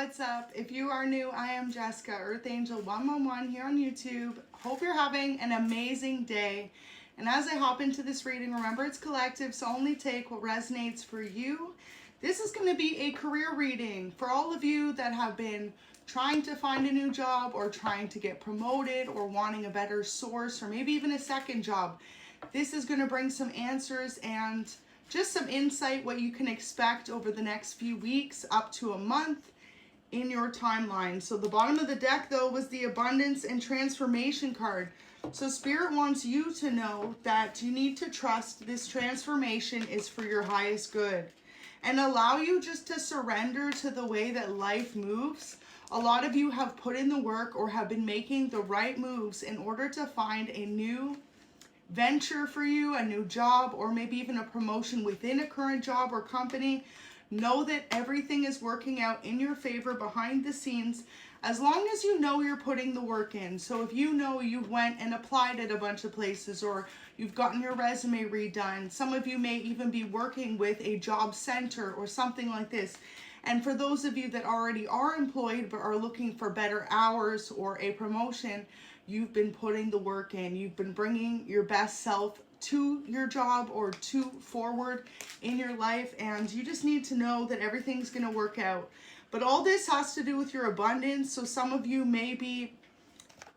what's up? If you are new, I am Jessica, Earth Angel 111 here on YouTube. Hope you're having an amazing day. And as I hop into this reading, remember it's collective, so only take what resonates for you. This is going to be a career reading for all of you that have been trying to find a new job or trying to get promoted or wanting a better source or maybe even a second job. This is going to bring some answers and just some insight what you can expect over the next few weeks up to a month in your timeline. So the bottom of the deck though was the abundance and transformation card. So Spirit wants you to know that you need to trust this transformation is for your highest good and allow you just to surrender to the way that life moves. A lot of you have put in the work or have been making the right moves in order to find a new venture for you, a new job, or maybe even a promotion within a current job or company. Know that everything is working out in your favor behind the scenes as long as you know you're putting the work in. So if you know you went and applied at a bunch of places or you've gotten your resume redone, some of you may even be working with a job center or something like this. And for those of you that already are employed but are looking for better hours or a promotion, you've been putting the work in. You've been bringing your best self to your job or to forward in your life, and you just need to know that everything's going to work out. But all this has to do with your abundance. So some of you may be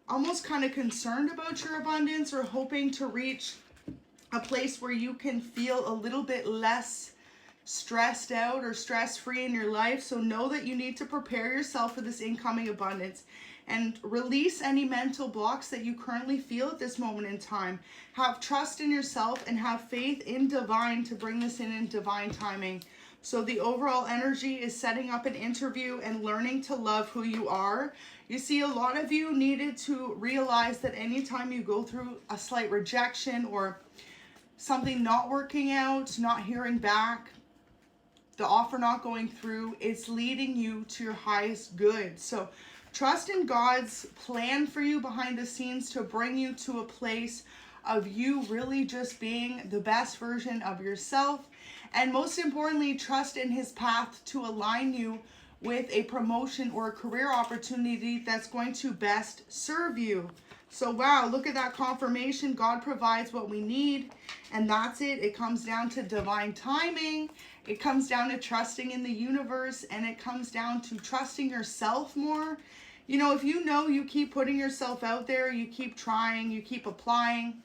almost kind of concerned about your abundance or hoping to reach a place where you can feel a little bit less stressed out or stress-free in your life. So know that you need to prepare yourself for this incoming abundance and release any mental blocks that you currently feel at this moment in time. Have trust in yourself and have faith in divine to bring this in divine timing. So the overall energy is setting up an interview and learning to love who you are. You see, a lot of you needed to realize that anytime you go through a slight rejection or something not working out, not hearing back, the offer not going through, it's leading you to your highest good. So trust in God's plan for you behind the scenes to bring you to a place of you really just being the best version of yourself. And most importantly, trust in his path to align you with a promotion or a career opportunity that's going to best serve you. So wow, look at that confirmation. God provides what we need, and that's it. It comes down to divine timing. It comes down to trusting in the universe, and it comes down to trusting yourself more. You know, if you know you keep putting yourself out there, you keep trying, you keep applying,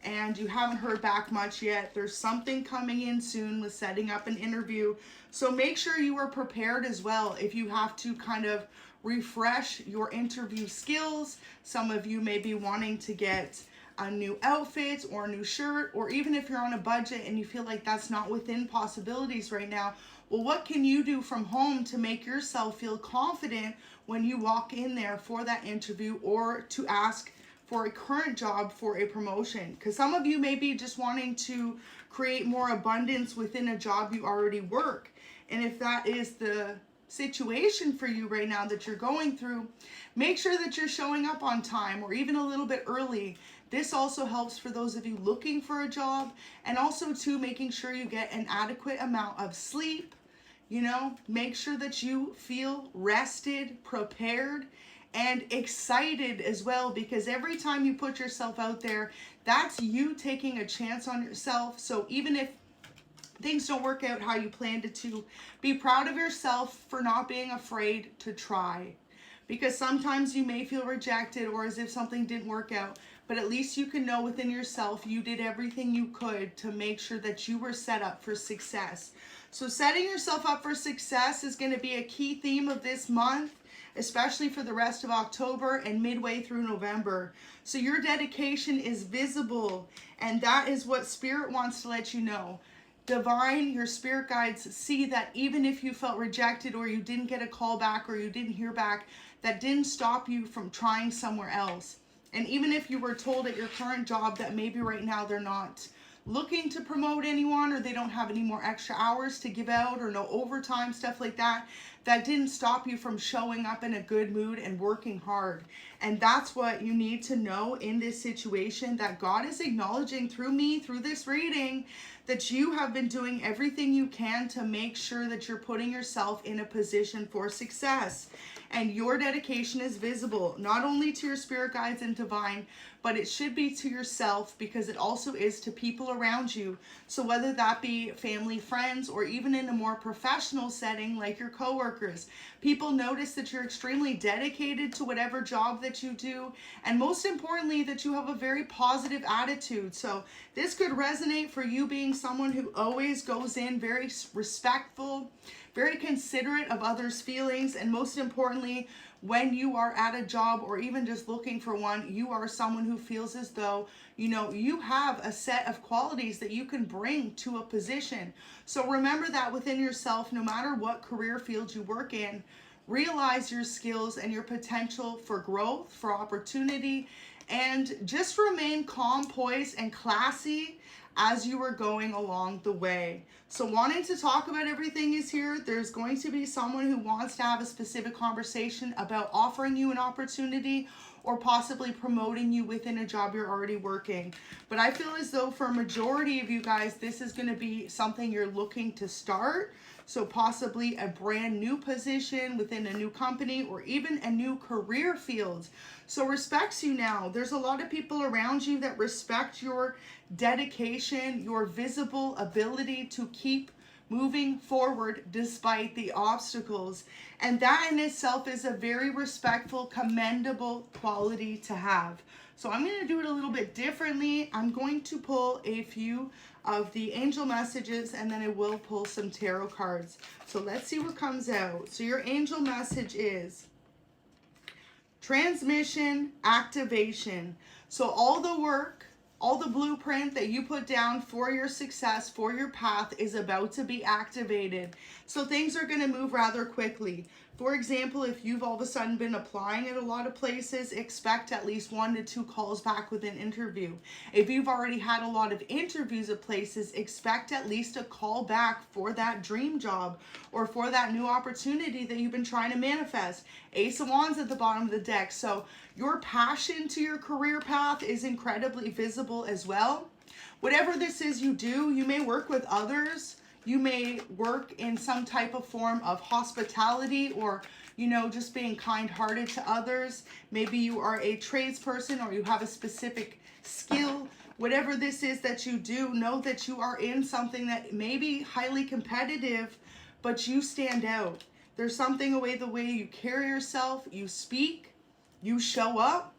and you haven't heard back much yet, there's something coming in soon with setting up an interview. So make sure you are prepared as well if you have to kind of refresh your interview skills. Some of you may be wanting to get a new outfit or a new shirt, or even if you're on a budget and you feel like that's not within possibilities right now, well, what can you do from home to make yourself feel confident when you walk in there for that interview or to ask for a current job for a promotion? Because some of you may be just wanting to create more abundance within a job you already work. And if that is the situation for you right now that you're going through, make sure that you're showing up on time or even a little bit early. This also helps for those of you looking for a job, and also too making sure you get an adequate amount of sleep. You know, make sure that you feel rested, prepared, and excited as well, because every time you put yourself out there, that's you taking a chance on yourself. So even if things don't work out how you planned it to, be proud of yourself for not being afraid to try. Because sometimes you may feel rejected or as if something didn't work out, but at least you can know within yourself you did everything you could to make sure that you were set up for success. So setting yourself up for success is going to be a key theme of this month, especially for the rest of October and midway through November. So your dedication is visible, and that is what Spirit wants to let you know. Divine, your spirit guides see that even if you felt rejected or you didn't get a call back or you didn't hear back, that didn't stop you from trying somewhere else. And even if you were told at your current job that maybe right now they're not looking to promote anyone or they don't have any more extra hours to give out or no overtime, stuff like that, that didn't stop you from showing up in a good mood and working hard. And that's what you need to know in this situation, that God is acknowledging through me, through this reading, that you have been doing everything you can to make sure that you're putting yourself in a position for success. And your dedication is visible, not only to your spirit guides and divine, but it should be to yourself, because it also is to people around you. So whether that be family, friends, or even in a more professional setting like your coworkers, people notice that you're extremely dedicated to whatever job that you do, and most importantly, that you have a very positive attitude. So this could resonate for you being someone who always goes in very respectful, very considerate of others' feelings, and most importantly, when you are at a job or even just looking for one, you are someone who feels as though, you have a set of qualities that you can bring to a position. So remember that within yourself, no matter what career field you work in, realize your skills and your potential for growth, for opportunity, and just remain calm, poised, and classy as you are going along the way. So wanting to talk about everything is here. There's going to be someone who wants to have a specific conversation about offering you an opportunity or possibly promoting you within a job you're already working. But I feel as though for a majority of you guys, this is going to be something you're looking to start. So possibly a brand new position within a new company or even a new career field. So respects you now. There's a lot of people around you that respect your dedication, your visible ability to keep moving forward despite the obstacles. And that in itself is a very respectful, commendable quality to have. So I'm going to do it a little bit differently. I'm going to pull a few of the angel messages, and then I will pull some tarot cards. So let's see what comes out. So your angel message is transmission, activation. So all the work, all the blueprint that you put down for your success, for your path, is about to be activated. So things are going to move rather quickly. For example, if you've all of a sudden been applying at a lot of places, expect at least 1 to 2 calls back with an interview. If you've already had a lot of interviews at places, expect at least a call back for that dream job or for that new opportunity that you've been trying to manifest. Ace of Wands at the bottom of the deck. So your passion to your career path is incredibly visible as well. Whatever this is you do, you may work with others. You may work in some type of form of hospitality or, just being kind-hearted to others. Maybe you are a tradesperson or you have a specific skill. Whatever this is that you do, know that you are in something that may be highly competitive, but you stand out. There's something the way you carry yourself, you speak, you show up,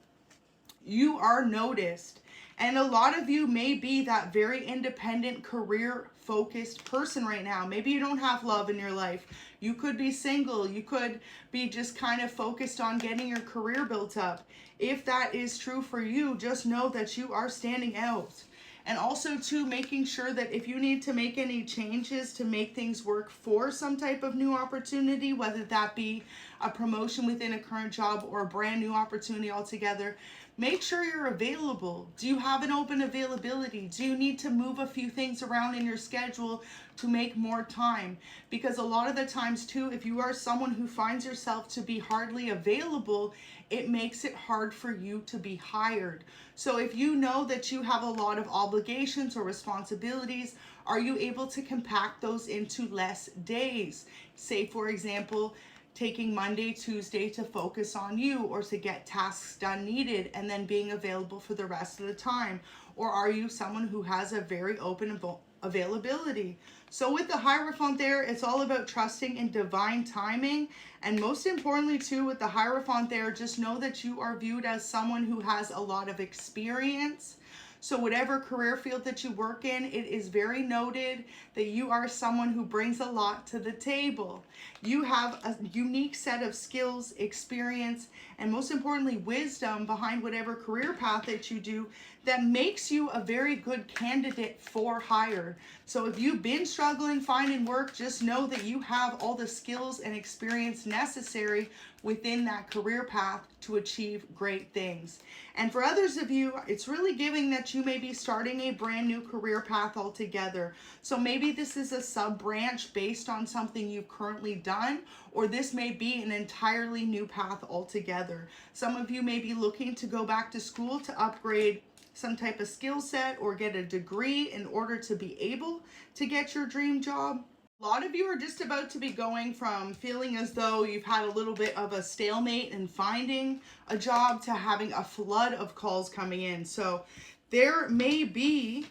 you are noticed. And a lot of you may be that very independent, career-focused person right now. Maybe you don't have love in your life. You could be single. You could be just kind of focused on getting your career built up. If that is true for you, just know that you are standing out. And also, too, making sure that if you need to make any changes to make things work for some type of new opportunity, whether that be a promotion within a current job or a brand new opportunity altogether, make sure you're available. Do you have an open availability? Do you need to move a few things around in your schedule to make more time? Because a lot of the times too, if you are someone who finds yourself to be hardly available, it makes it hard for you to be hired. So if you know that you have a lot of obligations or responsibilities, are you able to compact those into less days? Say, for example, taking Monday, Tuesday to focus on you or to get tasks done needed and then being available for the rest of the time? Or are you someone who has a very open availability? So with the Hierophant there, it's all about trusting in divine timing. And most importantly too, with the Hierophant there, just know that you are viewed as someone who has a lot of experience. So whatever career field that you work in, it is very noted that you are someone who brings a lot to the table. You have a unique set of skills, experience, and most importantly, wisdom behind whatever career path that you do that makes you a very good candidate for hire. So if you've been struggling finding work, just know that you have all the skills and experience necessary within that career path to achieve great things. And for others of you, it's really giving that you may be starting a brand new career path altogether. So maybe this is a sub branch based on something you've currently done, or this may be an entirely new path altogether. Some of you may be looking to go back to school to upgrade some type of skill set or get a degree in order to be able to get your dream job. A lot of you are just about to be going from feeling as though you've had a little bit of a stalemate in finding a job to having a flood of calls coming in. So there may be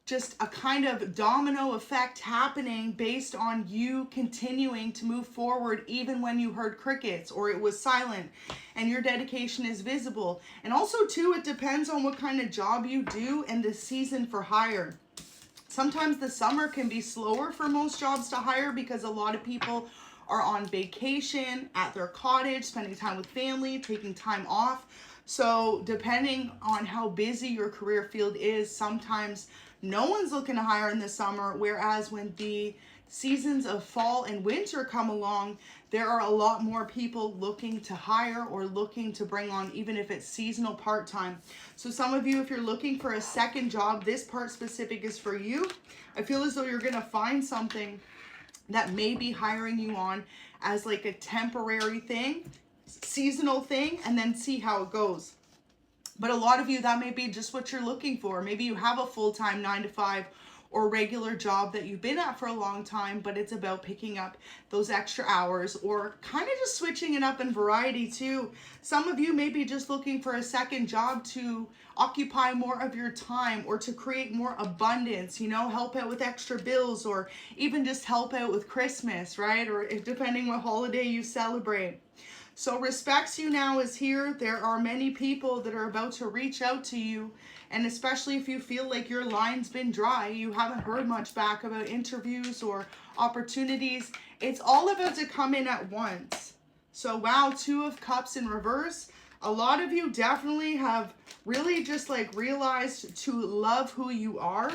just a kind of domino effect happening based on you continuing to move forward even when you heard crickets or it was silent, and your dedication is visible. And also too, it depends on what kind of job you do and the season for hire. Sometimes the summer can be slower for most jobs to hire because a lot of people are on vacation at their cottage, spending time with family, taking time off. So depending on how busy your career field is, sometimes no one's looking to hire in the summer, whereas when the seasons of fall and winter come along, there are a lot more people looking to hire or looking to bring on, even if it's seasonal part-time. So some of you, if you're looking for a second job, this part specific is for you. I feel as though you're going to find something that may be hiring you on as like a temporary thing, seasonal thing, and then see how it goes. But a lot of you, that may be just what you're looking for. Maybe you have a full-time 9-to-5 or regular job that you've been at for a long time, but it's about picking up those extra hours or kind of just switching it up in variety too. Some of you may be just looking for a second job to occupy more of your time or to create more abundance, you know, help out with extra bills, or even just help out with Christmas, right? Or if, depending what holiday you celebrate. So Respects You Now is here. There are many people that are about to reach out to you, and especially if you feel like your line's been dry, you haven't heard much back about interviews or opportunities, it's all about to come in at once. So wow, 2 of Cups in reverse. A lot of you definitely have really just like realized to love who you are.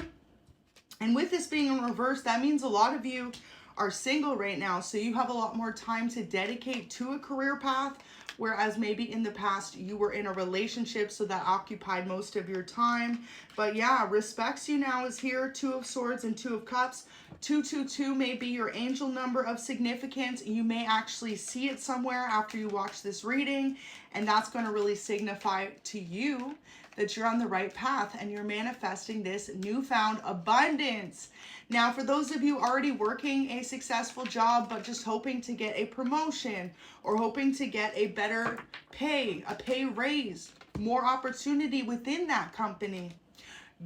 And with this being in reverse, that means a lot of you are single right now, so you have a lot more time to dedicate to a career path, whereas maybe in the past you were in a relationship, so that occupied most of your time. But yeah, Respects You Now is here. 2 of Swords and 2 of Cups. 222 may be your angel number of significance. You may actually see it somewhere after you watch this reading, and that's going to really signify to you that you're on the right path and you're manifesting this newfound abundance. Now, for those of you already working a successful job, but just hoping to get a promotion or hoping to get a better pay, a pay raise, more opportunity within that company,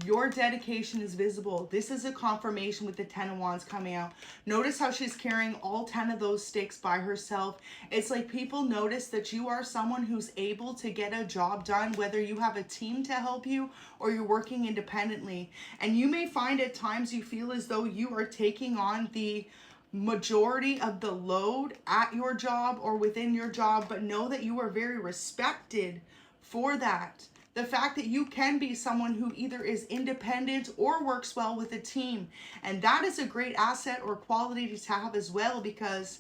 your dedication is visible. This is a confirmation with the 10 of Wands coming out. Notice how she's carrying all 10 of those sticks by herself. It's like people notice that you are someone who's able to get a job done, whether you have a team to help you or you're working independently. And you may find at times you feel as though you are taking on the majority of the load at your job or within your job, but know that you are very respected for that. The fact that you can be someone who either is independent or works well with a team. And that is a great asset or quality to have as well, because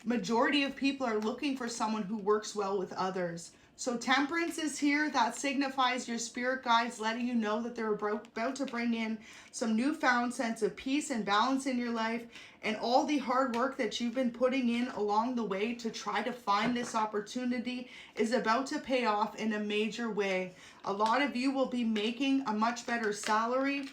majority of people are looking for someone who works well with others. So Temperance is here. That signifies your spirit guides letting you know that they're about to bring in some newfound sense of peace and balance in your life, and all the hard work that you've been putting in along the way to try to find this opportunity is about to pay off in a major way. A lot of you will be making a much better salary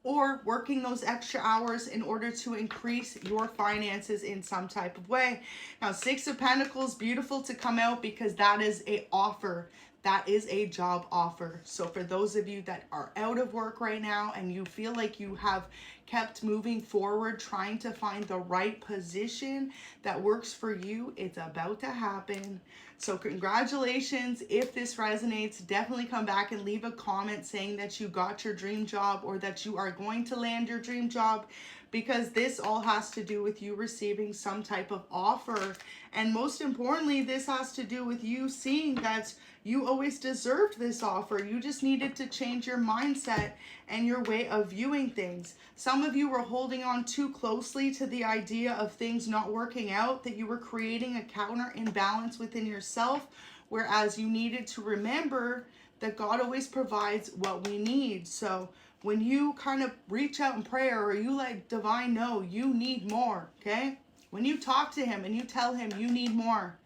or working those extra hours in order to increase your finances in some type of way. Now, 6 of Pentacles, beautiful to come out because that is an offer. That is a job offer. So for those of you that are out of work right now and you feel like you have kept moving forward, trying to find the right position that works for you, it's about to happen. So congratulations. If this resonates, definitely come back and leave a comment saying that you got your dream job or that you are going to land your dream job, because this all has to do with you receiving some type of offer. And most importantly, this has to do with you seeing that you always deserved this offer. You just needed to change your mindset and your way of viewing things. Some of you were holding on too closely to the idea of things not working out, that you were creating a counter imbalance within yourself, whereas you needed to remember that God always provides what we need. So when you kind of reach out in prayer, or you let divine know you need more, okay? When you talk to him and you tell him you need more,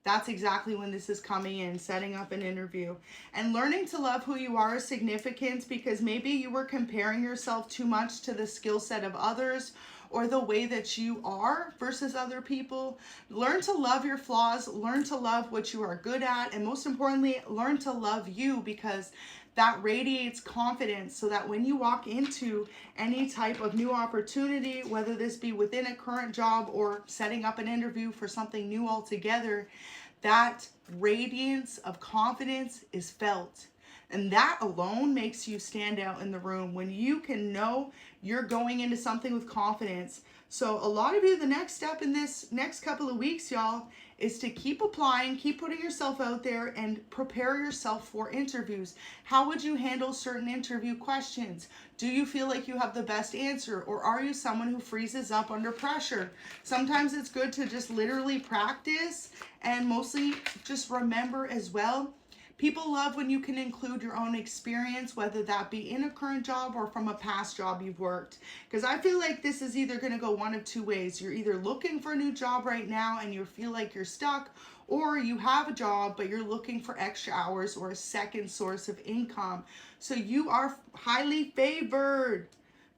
that's exactly when this is coming in, setting up an interview. And learning to love who you are is significant, because maybe you were comparing yourself too much to the skill set of others, or the way that you are versus other people. Learn to love your flaws, learn to love what you are good at, and most importantly, learn to love you, because that radiates confidence, so that when you walk into any type of new opportunity, whether this be within a current job or setting up an interview for something new altogether, that radiance of confidence is felt. And that alone makes you stand out in the room, when you can know you're going into something with confidence. So a lot of you, the next step in this next couple of weeks, y'all, is to keep applying, keep putting yourself out there, and prepare yourself for interviews. How would you handle certain interview questions? Do you feel like you have the best answer, or are you someone who freezes up under pressure? Sometimes it's good to just literally practice, and mostly just remember as well, people love when you can include your own experience, whether that be in a current job or from a past job you've worked. Because I feel like this is either going to go one of two ways. You're either looking for a new job right now and you feel like you're stuck, or you have a job but you're looking for extra hours or a second source of income. So you are highly favored.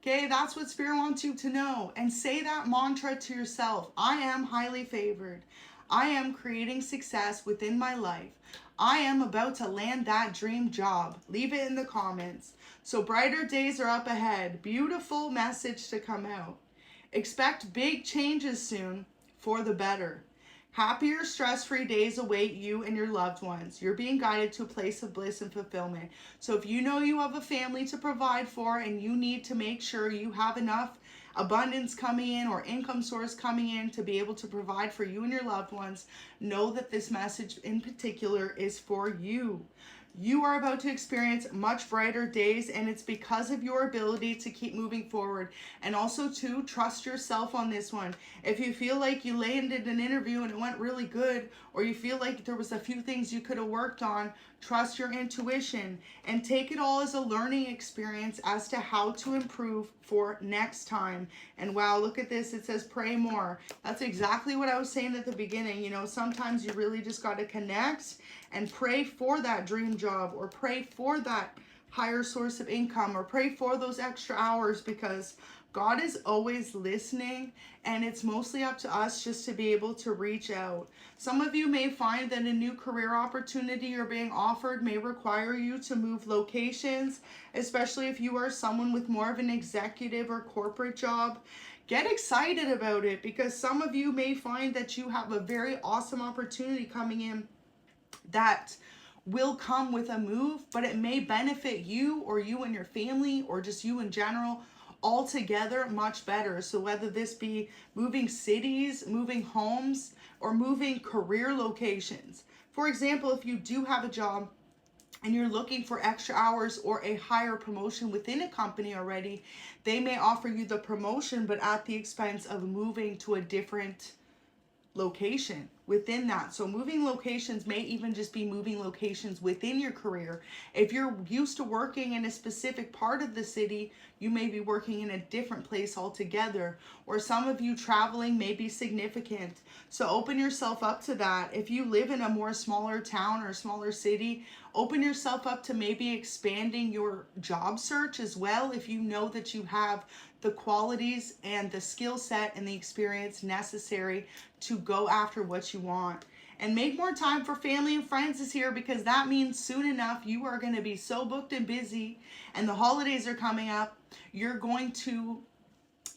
Okay, that's what Spirit wants you to know. And say that mantra to yourself. I am highly favored. I am creating success within my life. I am about to land that dream job. Leave it in the comments. So brighter days are up ahead. Beautiful message to come out. Expect big changes soon for the better. Happier, stress-free days await you and your loved ones. You're being guided to a place of bliss and fulfillment. So if you know you have a family to provide for, and you need to make sure you have enough abundance coming in or income source coming in to be able to provide for you and your loved ones, know that this message in particular is for you. You are about to experience much brighter days, and it's because of your ability to keep moving forward. And also to trust yourself on this one. If you feel like you landed an interview and it went really good, or you feel like there was a few things you could have worked on, trust your intuition and take it all as a learning experience as to how to improve for next time. And wow, look at this. It says pray more. That's exactly what I was saying at the beginning. You know, sometimes you really just got to connect and pray for that dream job, or pray for that higher source of income, or pray for those extra hours, because God is always listening, and it's mostly up to us just to be able to reach out. Some of you may find that a new career opportunity you're being offered may require you to move locations, especially if you are someone with more of an executive or corporate job. Get excited about it, because some of you may find that you have a very awesome opportunity coming in that will come with a move, but it may benefit you or you and your family, or just you in general, altogether much better. So whether this be moving cities, moving homes, or moving career locations. For example, if you do have a job and you're looking for extra hours or a higher promotion within a company already, they may offer you the promotion, but at the expense of moving to a different location within that. So moving locations may even just be moving locations within your career. If you're used to working in a specific part of the city, you may be working in a different place altogether. Or some of you, traveling may be significant. So open yourself up to that. If you live in a more smaller town or smaller city, open yourself up to maybe expanding your job search as well, if you know that you have the qualities and the skill set and the experience necessary to go after what you want. And make more time for family and friends this year, because that means soon enough you are going to be so booked and busy, and the holidays are coming up, you're going to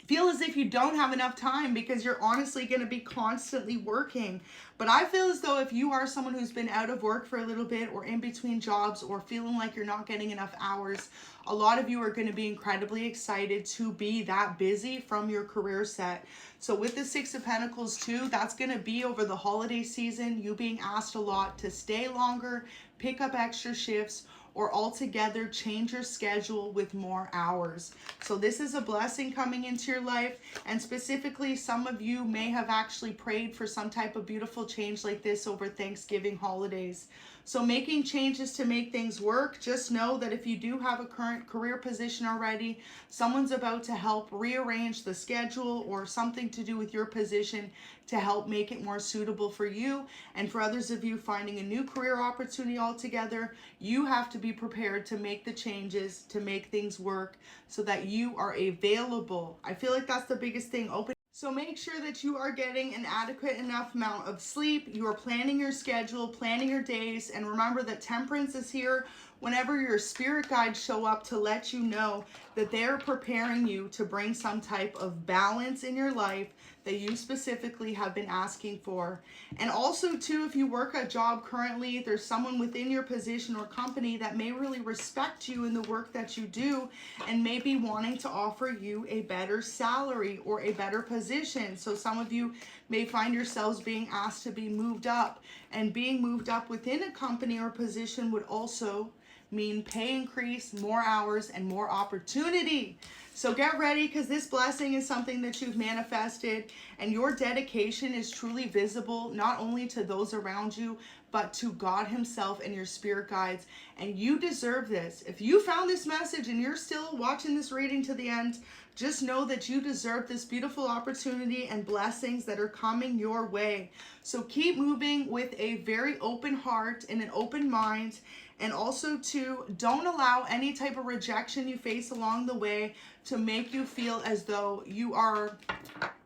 feel as if you don't have enough time, because you're honestly going to be constantly working. But I feel as though if you are someone who's been out of work for a little bit, or in between jobs, or feeling like you're not getting enough hours, a lot of you are going to be incredibly excited to be that busy from your career set. So with the Six of Pentacles too, that's going to be over the holiday season, you being asked a lot to stay longer, pick up extra shifts, or altogether change your schedule with more hours. So this is a blessing coming into your life, and specifically some of you may have actually prayed for some type of beautiful change like this over Thanksgiving holidays. So making changes to make things work, just know that if you do have a current career position already, someone's about to help rearrange the schedule or something to do with your position to help make it more suitable for you. And for others of you finding a new career opportunity altogether, you have to be prepared to make the changes to make things work so that you are available. I feel like that's the biggest thing. So make sure that you are getting an adequate enough amount of sleep. You are planning your schedule, planning your days, and remember that Temperance is here whenever your spirit guides show up to let you know that they're preparing you to bring some type of balance in your life that you specifically have been asking for. And also too, if you work a job currently, there's someone within your position or company that may really respect you in the work that you do and may be wanting to offer you a better salary or a better position. So some of you may find yourselves being asked to be moved up, and being moved up within a company or position would also mean pay increase, more hours, and more opportunity. So get ready, because this blessing is something that you've manifested, and your dedication is truly visible, not only to those around you, but to God himself and your spirit guides. And you deserve this. If you found this message and you're still watching this reading to the end, just know that you deserve this beautiful opportunity and blessings that are coming your way. So keep moving with a very open heart and an open mind. And also too, don't allow any type of rejection you face along the way to make you feel as though you are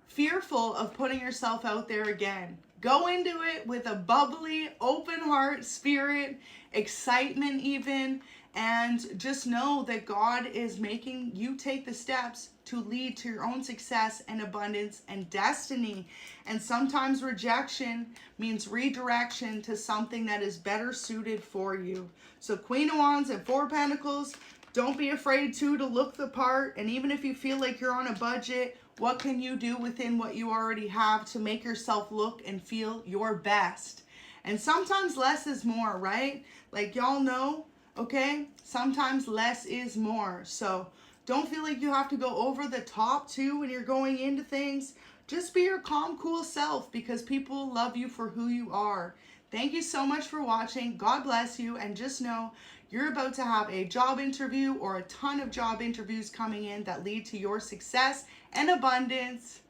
fearful of putting yourself out there again. Go into it with a bubbly, open heart, spirit, excitement even, and just know that God is making you take the steps to lead to your own success and abundance and destiny. And sometimes rejection means redirection to something that is better suited for you. So Queen of Wands and Four of Pentacles, don't be afraid to look the part. And even if you feel like you're on a budget, what can you do within what you already have to make yourself look and feel your best? And sometimes less is more, right? Like y'all know, okay? Sometimes less is more. So don't feel like you have to go over the top too when you're going into things. Just be your calm, cool self, because people love you for who you are. Thank you so much for watching. God bless you. And just know you're about to have a job interview or a ton of job interviews coming in that lead to your success and abundance.